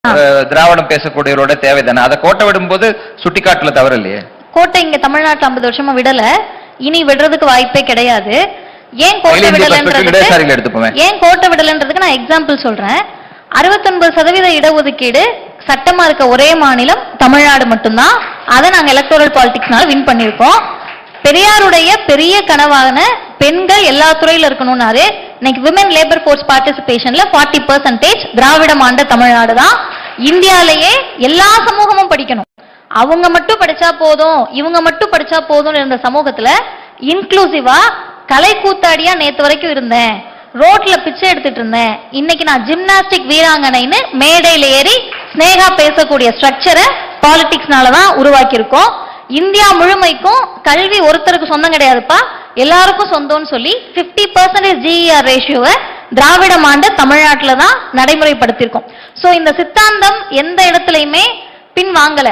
திராவிடம் பேசக்கூடியவரோட தேவை தானே. அதை கோட்டை விடும்போது சுட்டிக்காட்டுல தவறு இல்லையே. கோட்டை இங்க தமிழ்நாட்டுல 50 வருஷமா விடல, இனி விடுறதுக்கு வாய்ப்பே கிடையாது. ஏன் கோட்டை விடலன்றதுக்கு நான் எக்ஸாம்பிள் சொல்றேன். 69% இடஒதுக்கீடு சட்டமா இருக்க ஒரே மாநிலம் தமிழ்நாடு மட்டும்தான். அதை நாங்க எலக்டோரல் பாலிடிக்ஸ்னால வின் பண்ணிருக்கோம். பெரியாருடைய பெரிய கனவான பெண்கள் எல்லா துறையில இருக்கணும்னாரு. இன்னைக்கு விமன் லேபர் போர்ஸ் பார்ட்டிசிபேஷன்ல 40% திராவிடம் ஆண்ட தமிழ்நாடு தான். இந்தியாலேயே எல்லா சமூகமும் படிக்கணும், அவங்க மட்டும் படிச்சா போதும் இவங்க மட்டும் படிச்சா போதும் இருந்த சமூகத்துல இன்க்ளூசிவா கலை கூத்தாடியா நேத்து வரைக்கும் இருந்தேன், ரோட்ல பிச்சை எடுத்துட்டு இருந்தேன், இன்னைக்கு நான் ஜிம்னாஸ்டிக் வீராங்கனைன்னு மேடையில ஏறி ஸ்னேகா பேசக்கூடிய ஸ்ட்ரக்சரை பாலிடிக்ஸ்னாலதான் உருவாக்கி இருக்கோம். இந்தியா முழுமைக்கும் கல்வி ஒருத்தருக்கு சொந்தம் கிடையாதுப்பா, எல்லாருக்கும் சொந்தம்னு சொல்லி 50% GER ரேஷியோவை திராவிடம் ஆண்டு தமிழ்நாட்டில் தான் நடைமுறைப்படுத்தியிருக்கோம். சோ இந்த சித்தாந்தம் எந்த இடத்துலையுமே பின் வாங்கல.